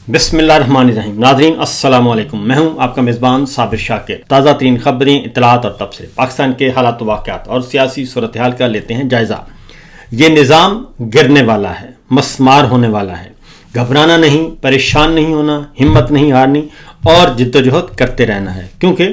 بسم اللہ الرحمن الرحیم۔ ناظرین السلام علیکم، میں ہوں آپ کا میزبان صابر شاکر۔ تازہ ترین خبریں، اطلاعات اور تبصرے پاکستان کے حالات و واقعات اور سیاسی صورتحال کا لیتے ہیں جائزہ۔ یہ نظام گرنے والا ہے، مسمار ہونے والا ہے۔ گھبرانا نہیں، پریشان نہیں ہونا، ہمت نہیں ہارنی اور جدوجہد کرتے رہنا ہے، کیونکہ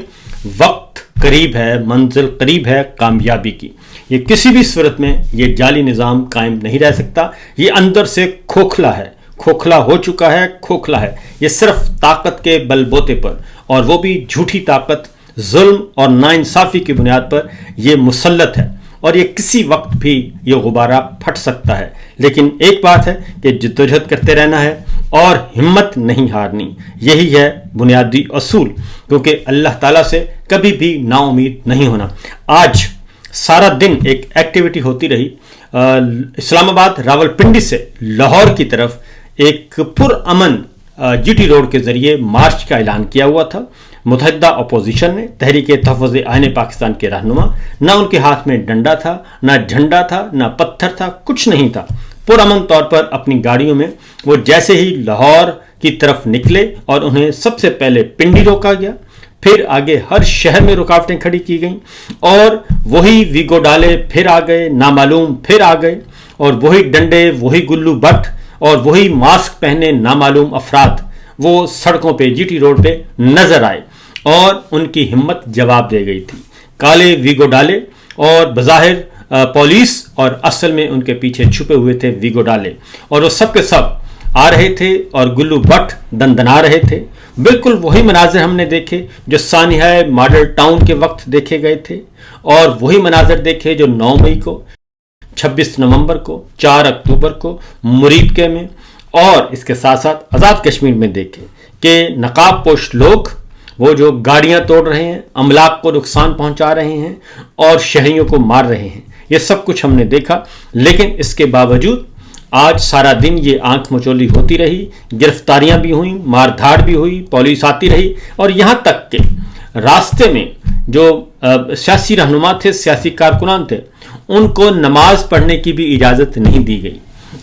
وقت قریب ہے، منزل قریب ہے کامیابی کی۔ یہ کسی بھی صورت میں یہ جعلی نظام قائم نہیں رہ سکتا۔ یہ اندر سے کھوکھلا ہے، کھوکھلا ہو چکا ہے، کھوکھلا ہے۔ یہ صرف طاقت کے بل بوتے پر، اور وہ بھی جھوٹی طاقت، ظلم اور ناانصافی کی بنیاد پر یہ مسلط ہے، اور یہ کسی وقت بھی یہ غبارہ پھٹ سکتا ہے۔ لیکن ایک بات ہے کہ جدوجہد کرتے رہنا ہے اور ہمت نہیں ہارنی۔ یہی ہے بنیادی اصول، کیونکہ اللہ تعالیٰ سے کبھی بھی نا امید نہیں ہونا۔ آج سارا دن ایک ایکٹیویٹی ہوتی رہی۔ اسلام آباد راولپنڈی سے لاہور کی طرف ایک پرامن جی ٹی روڈ کے ذریعے مارچ کا اعلان کیا ہوا تھا۔ متحدہ اپوزیشن نے، تحریک تحفظ آئین پاکستان کے رہنما، نہ ان کے ہاتھ میں ڈنڈا تھا، نہ جھنڈا تھا، نہ پتھر تھا، کچھ نہیں تھا۔ پرامن طور پر اپنی گاڑیوں میں وہ جیسے ہی لاہور کی طرف نکلے اور انہیں سب سے پہلے پنڈی روکا گیا، پھر آگے ہر شہر میں رکاوٹیں کھڑی کی گئیں، اور وہی ویگو ڈالے پھر آ گئے، نامعلوم پھر آ گئے، اور وہی ڈنڈے، وہی گلو بٹ اور وہی ماسک پہنے نامعلوم افراد وہ سڑکوں پہ، جی ٹی روڈ پہ نظر آئے، اور ان کی ہمت جواب دے گئی تھی۔ کالے ویگو ڈالے اور بظاہر پولیس، اور اصل میں ان کے پیچھے چھپے ہوئے تھے ویگو ڈالے، اور وہ سب کے سب آ رہے تھے اور گلو بٹ دندنا رہے تھے۔ بالکل وہی مناظر ہم نے دیکھے جو سانحہ ماڈل ٹاؤن کے وقت دیکھے گئے تھے، اور وہی مناظر دیکھے جو 9 مئی کو، 26 نومبر کو، 4 اکتوبر کو مریدکے میں، اور اس کے ساتھ ساتھ آزاد کشمیر میں دیکھے کہ نقاب پوش لوگ وہ جو گاڑیاں توڑ رہے ہیں، املاک کو نقصان پہنچا رہے ہیں اور شہریوں کو مار رہے ہیں۔ یہ سب کچھ ہم نے دیکھا، لیکن اس کے باوجود آج سارا دن یہ آنکھ مچولی ہوتی رہی، گرفتاریاں بھی ہوئیں، مار دھاڑ بھی ہوئی، پولیس آتی رہی، اور یہاں تک کہ راستے میں جو سیاسی رہنما تھے، سیاسی کارکنان تھے، ان کو نماز پڑھنے کی بھی اجازت نہیں دی گئی۔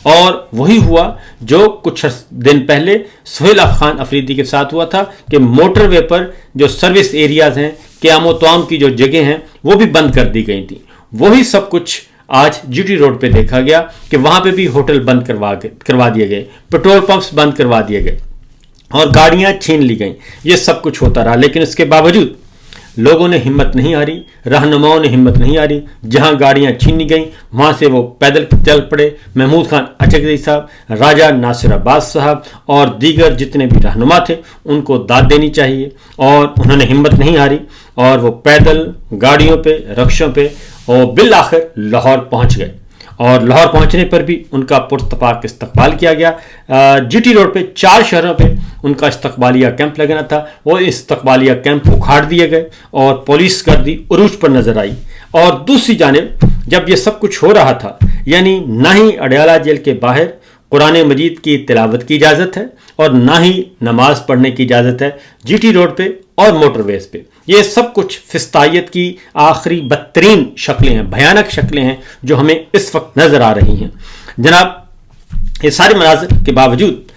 اور وہی ہوا جو کچھ دن پہلے سہیل خان افریدی کے ساتھ ہوا تھا کہ موٹر وے پر جو سروس ایریاز ہیں، قیام و طعام کی جو جگہیں ہیں، وہ بھی بند کر دی گئی تھیں۔ وہی سب کچھ آج جی ٹی روڈ پہ دیکھا گیا کہ وہاں پہ بھی ہوٹل بند کروا دیے گئے، پیٹرول پمپس بند کروا دیے گئے، اور گاڑیاں چھین لی گئیں۔ یہ سب کچھ ہوتا رہا، لیکن اس کے باوجود لوگوں نے ہمت نہیں ہاری، رہنماؤں نے ہمت نہیں ہاری۔ جہاں گاڑیاں چھینی گئیں وہاں سے وہ پیدل چل پڑے۔ محمود خان اچکزئی صاحب، راجہ ناصر عباس صاحب اور دیگر جتنے بھی رہنما تھے، ان کو داد دینی چاہیے، اور انہوں نے ہمت نہیں ہاری، اور وہ پیدل، گاڑیوں پہ، رکشوں پہ، اور بالآخر لاہور پہنچ گئے۔ اور لاہور پہنچنے پر بھی ان کا پرتپاک استقبال کیا گیا۔ جی ٹی روڈ پہ 4 شہروں پہ ان کا استقبالیہ کیمپ لگنا تھا، وہ استقبالیہ کیمپ اکھاڑ دیے گئے، اور پولیس گردی عروج پر نظر آئی۔ اور دوسری جانب جب یہ سب کچھ ہو رہا تھا، یعنی نہ ہی اڈیالہ جیل کے باہر قرآن مجید کی تلاوت کی اجازت ہے، اور نہ ہی نماز پڑھنے کی اجازت ہے جی ٹی روڈ پہ اور موٹر ویز پہ۔ یہ سب کچھ فسطائیت کی آخری بدترین شکلیں ہیں، بھیانک شکلیں ہیں جو ہمیں اس وقت نظر آ رہی ہیں۔ جناب، یہ سارے مناظر کے باوجود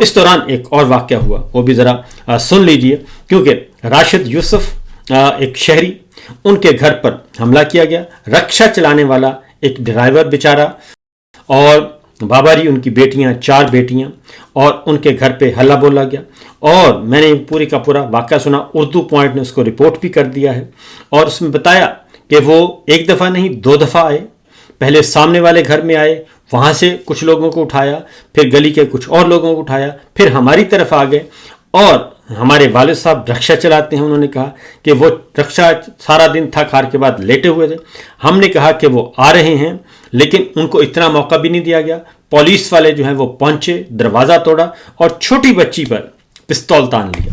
اس دوران ایک اور واقعہ ہوا، وہ بھی ذرا سن لیجئے، کیونکہ راشد یوسف ایک شہری، ان کے گھر پر حملہ کیا گیا۔ رکشا چلانے والا ایک ڈرائیور بیچارہ، اور باباری ان کی بیٹیاں، 4 بیٹیاں، اور ان کے گھر پہ حلہ بولا گیا۔ اور میں نے پوری کا پورا واقعہ سنا، اردو پوائنٹ نے اس کو رپورٹ بھی کر دیا ہے، اور اس میں بتایا کہ وہ ایک دفعہ نہیں 2 دفعہ آئے۔ پہلے سامنے والے گھر میں آئے، وہاں سے کچھ لوگوں کو اٹھایا، پھر گلی کے کچھ اور لوگوں کو اٹھایا، پھر ہماری طرف آ گئے۔ اور ہمارے والد صاحب رکشا چلاتے ہیں، انہوں نے کہا کہ وہ رکشا سارا دن تھک ہار کے بعد لیٹے ہوئے تھے۔ ہم نے کہا کہ وہ آ رہے ہیں، لیکن ان کو اتنا موقع بھی نہیں دیا گیا۔ پولیس والے جو ہیں وہ پہنچے، دروازہ توڑا، اور چھوٹی بچی پر پستول تان لیا۔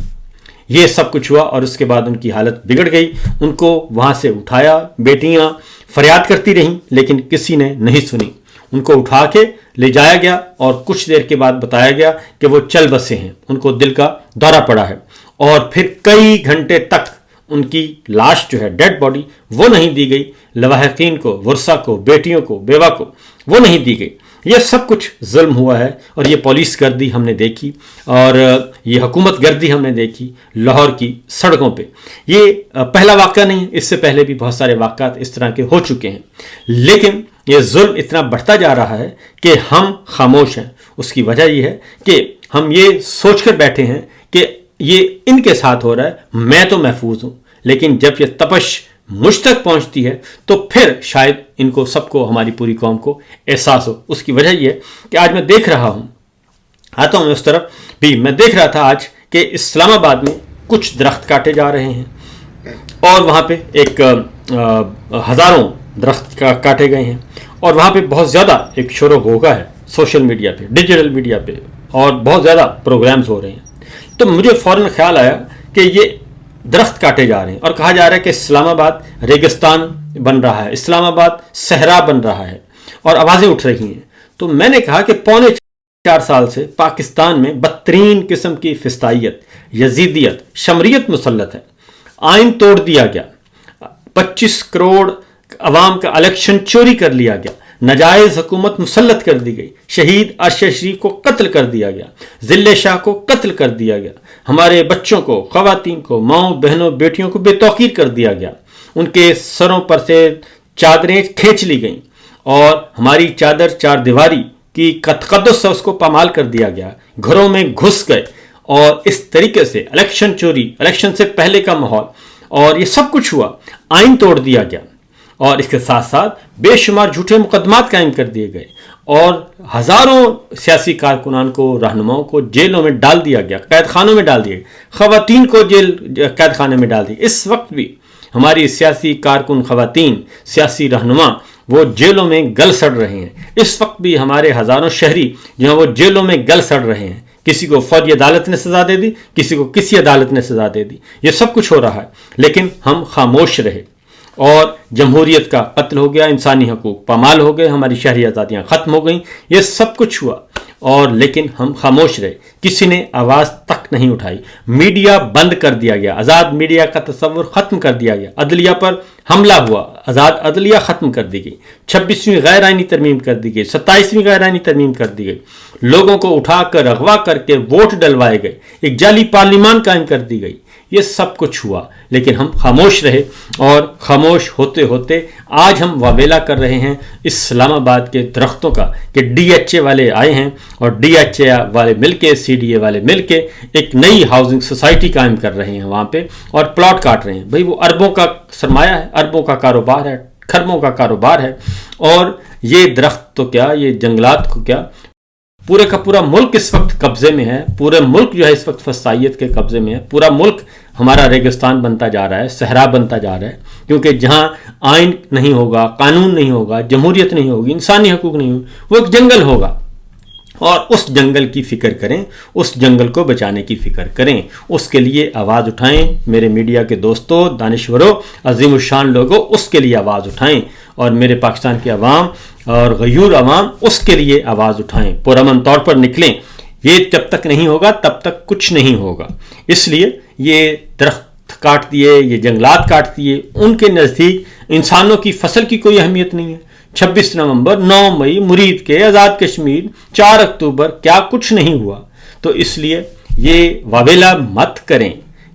یہ سب کچھ ہوا، اور اس کے بعد ان کی حالت بگڑ گئی۔ ان کو وہاں سے اٹھایا، بیٹیاں فریاد کرتی رہیں، لیکن کسی نے نہیں سنی۔ ان کو اٹھا کے لے جایا گیا، اور کچھ دیر کے بعد بتایا گیا کہ وہ چل بسے ہیں، ان کو دل کا دورہ پڑا ہے، اور پھر کئی گھنٹے تک ان کی لاش جو ہے، ڈیڈ باڈی، وہ نہیں دی گئی۔ لواحقین کو، ورثہ کو، بیٹیوں کو، بیوہ کو وہ نہیں دی گئی۔ یہ سب کچھ ظلم ہوا ہے، اور یہ پولیس گردی ہم نے دیکھی، اور یہ حکومت گردی ہم نے دیکھی لاہور کی سڑکوں پہ۔ یہ پہلا واقعہ نہیں، اس سے پہلے بھی بہت سارے واقعات اس طرح کے ہو چکے ہیں، لیکن یہ ظلم اتنا بڑھتا جا رہا ہے کہ ہم خاموش ہیں۔ اس کی وجہ یہ ہے کہ ہم یہ سوچ کر بیٹھے ہیں کہ یہ ان کے ساتھ ہو رہا ہے، میں تو محفوظ ہوں، لیکن جب یہ تپش مجھ تک پہنچتی ہے تو پھر شاید ان کو سب کو، ہماری پوری قوم کو احساس ہو۔ اس کی وجہ یہ ہے کہ آج میں دیکھ رہا ہوں، آتا ہوں میں اس طرف بھی، میں دیکھ رہا تھا آج کہ اسلام آباد میں کچھ درخت کاٹے جا رہے ہیں، اور وہاں پہ ایک ہزاروں درخت کاٹے گئے ہیں، اور وہاں پہ بہت زیادہ ایک شور و غوغا ہے سوشل میڈیا پہ، ڈیجیٹل میڈیا پہ، اور بہت زیادہ پروگرامز ہو رہے ہیں۔ تو مجھے فوراً خیال آیا کہ یہ درخت کاٹے جا رہے ہیں، اور کہا جا رہا ہے کہ اسلام آباد ریگستان بن رہا ہے، اسلام آباد صحرا بن رہا ہے، اور آوازیں اٹھ رہی ہیں۔ تو میں نے کہا کہ 4.25 سال سے پاکستان میں بدترین قسم کی فسطائیت، یزیدیت، شمریت مسلط ہے۔ آئین توڑ دیا گیا، 25 کروڑ عوام کا الیکشن چوری کر لیا گیا، ناجائز حکومت مسلط کر دی گئی، شہید ارشد شریف کو قتل کر دیا گیا، ذلِ شاہ کو قتل کر دیا گیا، ہمارے بچوں کو، خواتین کو، ماؤں بہنوں بیٹیوں کو بے توقیر کر دیا گیا، ان کے سروں پر سے چادریں کھینچ لی گئیں، اور ہماری چادر چار دیواری کی تقدس سے اس کو پامال کر دیا گیا، گھروں میں گھس گئے، اور اس طریقے سے الیکشن چوری، الیکشن سے پہلے کا ماحول، اور یہ سب کچھ ہوا۔ آئین توڑ دیا گیا، اور اس کے ساتھ ساتھ بے شمار جھوٹے مقدمات قائم کر دیے گئے، اور ہزاروں سیاسی کارکنان کو، رہنماؤں کو جیلوں میں ڈال دیا گیا، قید خانوں میں ڈال دیا گیا، خواتین کو قید خانے میں ڈال دیا۔ اس وقت بھی ہماری سیاسی کارکن خواتین، سیاسی رہنما وہ جیلوں میں گل سڑ رہے ہیں۔ اس وقت بھی ہمارے ہزاروں شہری جو ہیں وہ جیلوں میں گل سڑ رہے ہیں، کسی کو فوجی عدالت نے سزا دے دی، کسی کو کسی عدالت نے سزا دے دی۔ یہ سب کچھ ہو رہا ہے، لیکن ہم خاموش رہے، اور جمہوریت کا قتل ہو گیا، انسانی حقوق پامال ہو گئے، ہماری شہری آزادیاں ختم ہو گئیں، یہ سب کچھ ہوا، اور لیکن ہم خاموش رہے، کسی نے آواز تک نہیں اٹھائی۔ میڈیا بند کر دیا گیا، آزاد میڈیا کا تصور ختم کر دیا گیا، عدلیہ پر حملہ ہوا، آزاد عدلیہ ختم کر دی گئی، 26ویں غیر آئینی ترمیم کر دی گئی، 27ویں غیر آئینی ترمیم کر دی گئی، لوگوں کو اٹھا کر اغوا کر کے ووٹ ڈلوائے گئے، ایک جعلی پارلیمان قائم کر دی گئی۔ یہ سب کچھ ہوا، لیکن ہم خاموش رہے، اور خاموش ہوتے ہوتے آج ہم واویلا کر رہے ہیں اسلام آباد کے درختوں کا، کہ ڈی ایچ اے والے آئے ہیں، اور ڈی ایچ اے والے مل کے، سی ڈی اے والے مل کے ایک نئی ہاؤسنگ سوسائٹی قائم کر رہے ہیں وہاں پہ، اور پلاٹ کاٹ رہے ہیں۔ بھئی وہ اربوں کا سرمایہ ہے، اربوں کا کاروبار ہے، کھربوں کا کاروبار ہے، اور یہ درخت تو کیا، یہ جنگلات کو کیا، پورے کا پورا ملک اس وقت قبضے میں ہے، پورے ملک جو ہے اس وقت فسطائیت کے قبضے میں ہے، پورا ملک ہمارا ریگستان بنتا جا رہا ہے، صحرا بنتا جا رہا ہے، کیونکہ جہاں آئین نہیں ہوگا، قانون نہیں ہوگا، جمہوریت نہیں ہوگی، انسانی حقوق نہیں ہوگی، وہ ایک جنگل ہوگا، اور اس جنگل کی فکر کریں، اس جنگل کو بچانے کی فکر کریں، اس کے لیے آواز اٹھائیں، میرے میڈیا کے دوستوں، دانشوروں، عظیم الشان لوگوں، اس کے لیے آواز اٹھائیں، اور میرے پاکستان کے عوام اور غیور عوام اس کے لیے آواز اٹھائیں، پرامن طور پر نکلیں۔ یہ جب تک نہیں ہوگا تب تک کچھ نہیں ہوگا۔ اس لیے یہ درخت کاٹ دیے، یہ جنگلات کاٹ دیے، ان کے نزدیک انسانوں کی فصل کی کوئی اہمیت نہیں ہے۔ 26 نومبر، 9 مئی، مرید کے، آزاد کشمیر، 4 اکتوبر، کیا کچھ نہیں ہوا؟ تو اس لیے یہ واویلا مت کریں،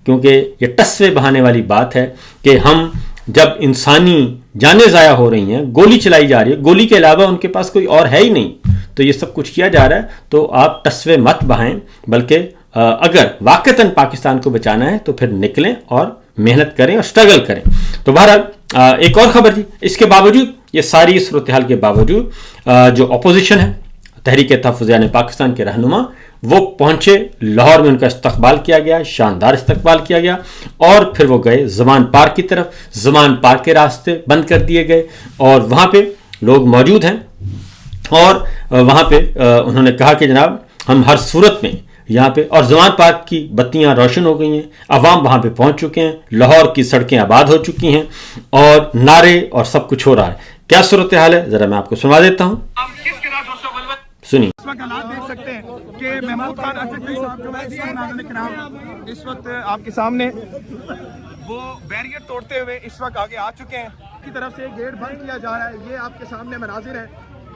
کیونکہ یہ ٹسوے بہانے والی بات ہے کہ ہم جب انسانی جانیں ضائع ہو رہی ہیں، گولی چلائی جا رہی ہے، گولی کے علاوہ ان کے پاس کوئی اور ہے ہی نہیں، تو یہ سب کچھ کیا جا رہا ہے، تو آپ ٹسوے مت بہائیں، بلکہ اگر واقعتاً پاکستان کو بچانا ہے تو پھر نکلیں اور محنت کریں اور سٹرگل کریں۔ تو بہرحال ایک اور خبر تھی، اس کے باوجود، یہ ساری صورتحال کے باوجود جو اپوزیشن ہے، تحریک تحفظ پاکستان کے رہنما، وہ پہنچے لاہور میں، ان کا استقبال کیا گیا، شاندار استقبال کیا گیا، اور پھر وہ گئے زمان پارک کی طرف۔ زمان پارک کے راستے بند کر دیے گئے، اور وہاں پہ لوگ موجود ہیں، اور وہاں پہ انہوں نے کہا کہ جناب ہم ہر صورت میں یہاں پہ، اور زمان پارک کی بتیاں روشن ہو گئی ہیں، عوام وہاں پہ پہنچ چکے ہیں، لاہور کی سڑکیں آباد ہو چکی ہیں، اور نعرے اور سب کچھ ہو رہا ہے۔ کیا صورتحال ہے ذرا میں آپ کو سنا دیتا ہوں، سنیے۔ اس وقت حالات دیکھ سکتے ہیں کہ محمود خان اشرفی صاحب جو ہے ناظرین کرام اس وقت آپ کے سامنے وہ بیریئر توڑتے ہوئے اس وقت آگے آ چکے ہیں، کی طرف سے گیٹ بند کیا جا رہا ہے۔ یہ آپ کے سامنے مناظر ہیں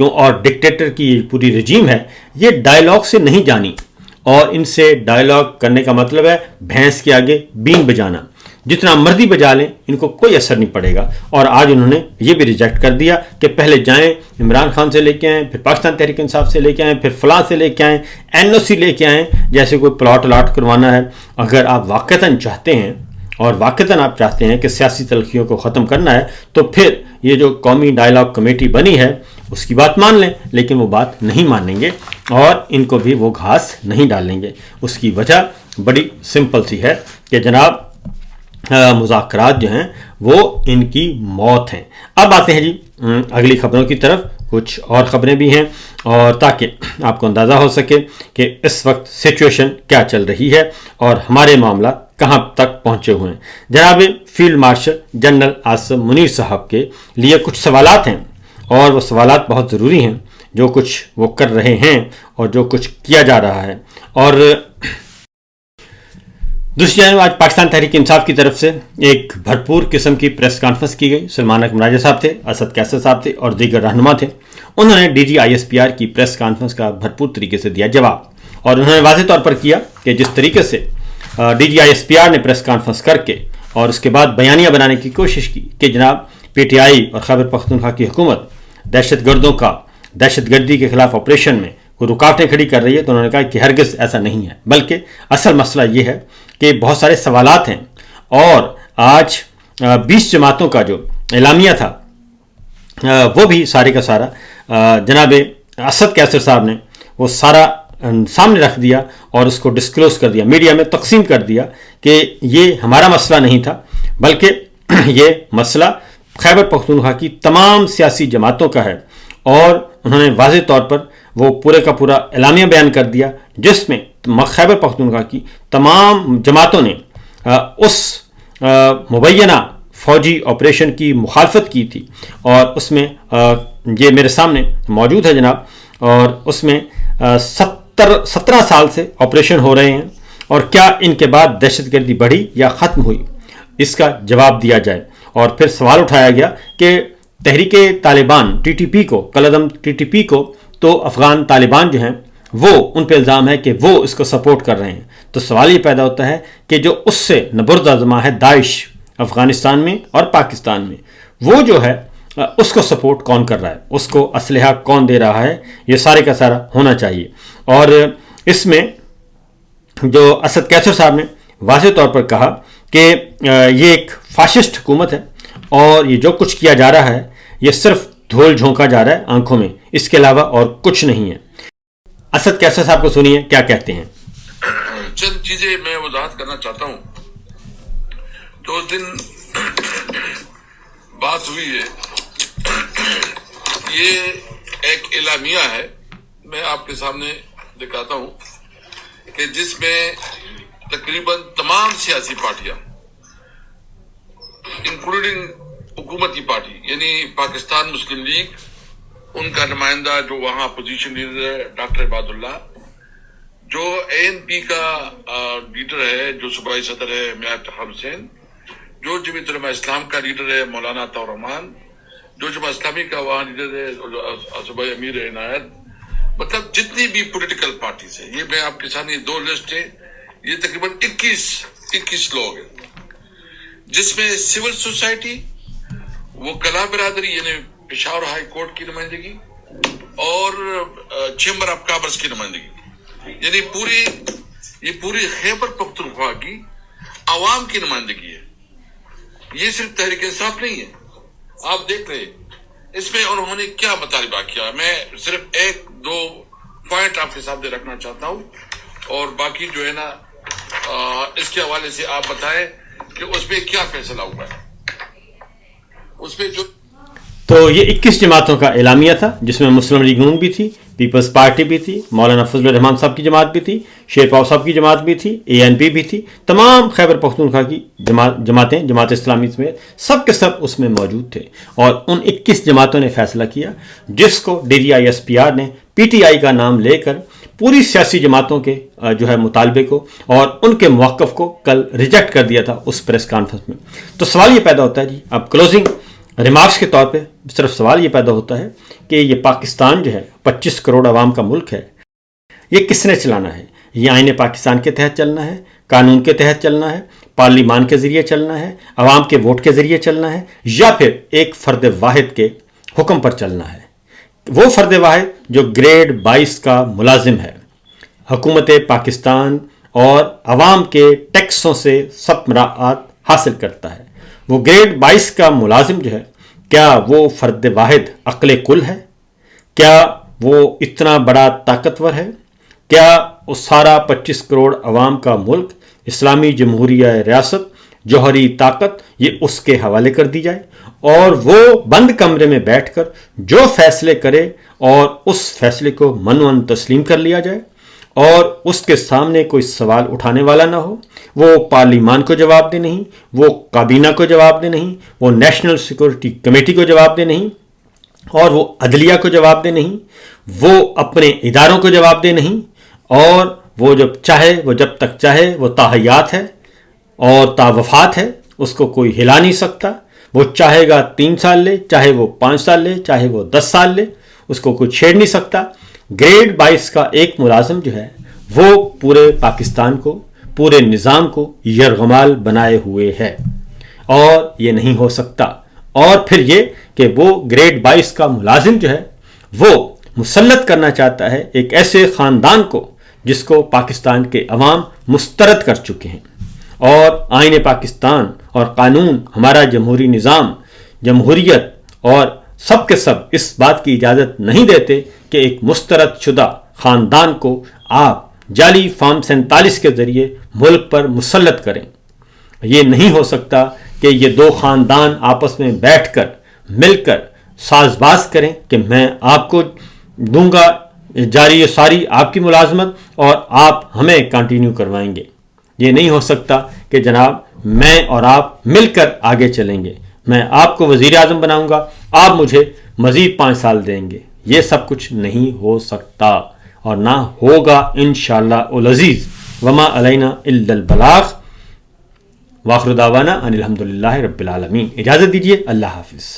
کیوں اور ڈکٹیٹر کی پوری رجیم ہے یہ ڈائلاگ سے نہیں جانی, اور ان سے ڈائلاگ کرنے کا مطلب ہے بھینس کے آگے بین بجانا. جتنا مرضی بجا لیں ان کو کوئی اثر نہیں پڑے گا. اور آج انہوں نے یہ بھی ریجیکٹ کر دیا کہ پہلے جائیں عمران خان سے لے کے آئیں, پھر پاکستان تحریک انصاف سے لے کے آئیں, پھر فلاں سے لے کے آئیں, NOC لے کے آئیں, جیسے کوئی پلاٹ الاٹ کروانا ہے. اگر آپ واقعتاً چاہتے ہیں اور واقعتاً آپ چاہتے ہیں کہ سیاسی تلخیوں کو ختم کرنا ہے تو پھر یہ جو قومی ڈائلاگ کمیٹی بنی ہے اس کی بات مان لیں, لیکن وہ بات نہیں مانیں گے اور ان کو بھی وہ گھاس نہیں ڈالیں گے. اس کی وجہ بڑی سمپل سی ہے کہ جناب مذاکرات جو ہیں وہ ان کی موت ہیں. اب آتے ہیں جی اگلی خبروں کی طرف. کچھ اور خبریں بھی ہیں اور تاکہ آپ کو اندازہ ہو سکے کہ اس وقت سچویشن کیا چل رہی ہے اور ہمارے معاملات کہاں تک پہنچے ہوئے ہیں. جناب field marshal general Asim Munir صاحب کے لیے کچھ سوالات ہیں اور وہ سوالات بہت ضروری ہیں جو کچھ وہ کر رہے ہیں اور جو کچھ کیا جا رہا ہے. اور دوسری جانب آج پاکستان تحریک انصاف کی طرف سے ایک بھرپور قسم کی پریس کانفرنس کی گئی. سلمان اکمل راجہ صاحب تھے, اسد کیسر صاحب تھے اور دیگر رہنما تھے. انہوں نے DGISPR کی پریس کانفرنس کا بھرپور طریقے سے دیا جواب, اور انہوں نے واضح طور پر کیا کہ جس طریقے سے DGISPR نے پریس کانفرنس کر کے اور اس کے بعد بیانیہ بنانے کی کوشش کی کہ جناب PTI اور خیبر پختونخوا کی حکومت دہشت گردوں کا دہشت گردی کے خلاف آپریشن میں کوئی رکاوٹیں کھڑی کر رہی ہے, تو انہوں نے کہا کہ ہرگز ایسا نہیں ہے, بلکہ اصل مسئلہ یہ ہے کہ بہت سارے سوالات ہیں. اور آج 20 جماعتوں کا جو اعلامیہ تھا وہ بھی سارے کا سارا جناب اسد کیسر صاحب نے وہ سارا سامنے رکھ دیا اور اس کو ڈسکلوز کر دیا, میڈیا میں تقسیم کر دیا کہ یہ ہمارا مسئلہ نہیں تھا بلکہ یہ مسئلہ خیبر پختونخوا کی تمام سیاسی جماعتوں کا ہے. اور انہوں نے واضح طور پر وہ پورے کا پورا اعلامیہ بیان کر دیا جس میں خیبر پختونخوا کی تمام جماعتوں نے اس مبینہ فوجی آپریشن کی مخالفت کی تھی. اور اس میں یہ میرے سامنے موجود ہے جناب, اور اس میں 17 سال سے آپریشن ہو رہے ہیں, اور کیا ان کے بعد دہشت گردی بڑھی یا ختم ہوئی, اس کا جواب دیا جائے. اور پھر سوال اٹھایا گیا کہ تحریک طالبان TTP کو کالعدم TTP کو تو افغان طالبان جو ہیں وہ ان پہ الزام ہے کہ وہ اس کو سپورٹ کر رہے ہیں. تو سوال یہ پیدا ہوتا ہے کہ جو اس سے نبرد آزما ہے داعش افغانستان میں اور پاکستان میں, وہ جو ہے اس کو سپورٹ کون کر رہا ہے, اس کو اسلحہ کون دے رہا ہے, یہ سارے کا سارا ہونا چاہیے. اور اس میں جو اسد کیسر صاحب نے واضح طور پر کہا کہ یہ ایک فاشسٹ حکومت ہے اور یہ جو کچھ کیا جا رہا ہے یہ صرف دھول جھونکا جا رہا ہے آنکھوں میں, اس کے علاوہ اور کچھ نہیں ہے. اسد کیسر صاحب کو سنیے کیا کہتے ہیں. چند چیزیں میں وضاحت کرنا چاہتا ہوں. تو اس دن بات ہوئی ہے, یہ ایک اعلامیہ ہے, میں آپ کے سامنے دکھاتا ہوں کہ جس میں تقریباً تمام سیاسی پارٹیاں انکلوڈنگ حکومتی پارٹی یعنی پاکستان مسلم لیگ, ان کا نمائندہ جو وہاں اپوزیشن لیڈر ہے ڈاکٹر عباد اللہ, جو ANP کا لیڈر ہے جو صوبائی صدر ہے میاں افتخار حسین, جو جمعیت علماء اسلام کا لیڈر ہے مولانا عطا الرحمان, جو جماعت اسلامی کا وہاں لیڈر ہے صوبائی امیر عنایت, مطلب جتنی بھی پولیٹیکل پارٹیز ہیں, یہ میں آپ کے سامنے 2 لسٹ ہے, یہ تقریباً 21 لوگ ہیں, جس میں سول سوسائٹی, وہ کلا برادری یعنی پشاور ہائی کورٹ کی نمائندگی اور چیمبر آف کامرس کی نمائندگی, یعنی پوری خیبر پختونخوا کی عوام کی نمائندگی ہے. یہ صرف تحریک انصاف نہیں ہے, آپ دیکھ رہے اس میں انہوں نے کیا مطالبہ کیا. میں صرف 1-2 پوائنٹ آپ کے سامنے رکھنا چاہتا ہوں اور باقی جو ہے نا اس کے حوالے سے آپ بتائیں کہ اس پہ کیا فیصلہ ہوا ہے. اس پہ جو تو یہ 21 جماعتوں کا اعلامیہ تھا جس میں مسلم لیگ نون بھی تھی, پیپلز پارٹی بھی تھی, مولانا فضل الرحمان صاحب کی جماعت بھی تھی, شیر پاؤ صاحب کی جماعت بھی تھی, ANP بھی تھی, تمام خیبر پختونخوا کی جماعتیں, جماعت اسلامی میں سب کے سب اس میں موجود تھے. اور ان 21 جماعتوں نے فیصلہ کیا جس کو DGISPR نے PTI کا نام لے کر پوری سیاسی جماعتوں کے جو ہے مطالبے کو اور ان کے موقف کو کل ریجیکٹ کر دیا تھا اس پریس کانفرنس میں. تو سوال یہ پیدا ہوتا ہے جی, اب کلوزنگ ریمارکس کے طور پہ صرف سوال یہ پیدا ہوتا ہے کہ یہ پاکستان جو ہے 25 کروڑ عوام کا ملک ہے، یہ کس نے چلانا ہے؟ یہ آئین پاکستان کے تحت چلنا ہے، قانون کے تحت چلنا ہے، پارلیمان کے ذریعے چلنا ہے، عوام کے ووٹ کے ذریعے چلنا ہے، یا پھر ایک فرد واحد کے حکم پر چلنا ہے؟ وہ فرد واحد جو گریڈ 22 کا ملازم ہے، حکومت پاکستان اور عوام کے ٹیکسوں سے سب مراعات حاصل کرتا ہے، وہ گریڈ 22 کا ملازم جو ہے، کیا وہ فرد واحد عقل کل ہے؟ کیا وہ اتنا بڑا طاقتور ہے؟ کیا وہ سارا 25 کروڑ عوام کا ملک، اسلامی جمہوریہ ریاست، جوہری طاقت، یہ اس کے حوالے کر دی جائے اور وہ بند کمرے میں بیٹھ کر جو فیصلے کرے اور اس فیصلے کو منوعاً تسلیم کر لیا جائے اور اس کے سامنے کوئی سوال اٹھانے والا نہ ہو؟ وہ پارلیمان کو جواب دے نہیں، وہ کابینہ کو جواب دے نہیں، وہ نیشنل سیکورٹی کمیٹی کو جواب دے نہیں، اور وہ عدلیہ کو جواب دے نہیں، وہ اپنے اداروں کو جواب دے نہیں، اور وہ جب چاہے، وہ جب تک چاہے، وہ تاحیات ہے اور تاوفات ہے، اس کو کوئی ہلا نہیں سکتا۔ وہ چاہے گا 3 سال لے، چاہے وہ 5 سال لے، چاہے وہ 10 سال لے، اس کو کوئی چھیڑ نہیں سکتا۔ گریڈ 22 کا ایک ملازم جو ہے وہ پورے پاکستان کو، پورے نظام کو یرغمال بنائے ہوئے ہے، اور یہ نہیں ہو سکتا۔ اور پھر یہ کہ وہ گریڈ 22 کا ملازم جو ہے وہ مسلط کرنا چاہتا ہے ایک ایسے خاندان کو جس کو پاکستان کے عوام مسترد کر چکے ہیں، اور آئین پاکستان اور قانون، ہمارا جمہوری نظام، جمہوریت اور سب کے سب اس بات کی اجازت نہیں دیتے کہ ایک مسترد شدہ خاندان کو آپ جعلی فارم 47 کے ذریعے ملک پر مسلط کریں۔ یہ نہیں ہو سکتا کہ یہ دو خاندان آپس میں بیٹھ کر مل کر ساز باز کریں کہ میں آپ کو دوں گا جاری ساری آپ کی ملازمت اور آپ ہمیں کنٹینیو کروائیں گے۔ یہ نہیں ہو سکتا کہ جناب میں اور آپ مل کر آگے چلیں گے، میں آپ کو وزیر اعظم بناؤں گا، آپ مجھے مزید 5 سال دیں گے۔ یہ سب کچھ نہیں ہو سکتا اور نہ ہوگا انشاءاللہ العزیز۔ وما علینا الا البلاغ، وآخر دعوانا ان الحمدللہ رب العالمین۔ اجازت دیجیے، اللہ حافظ۔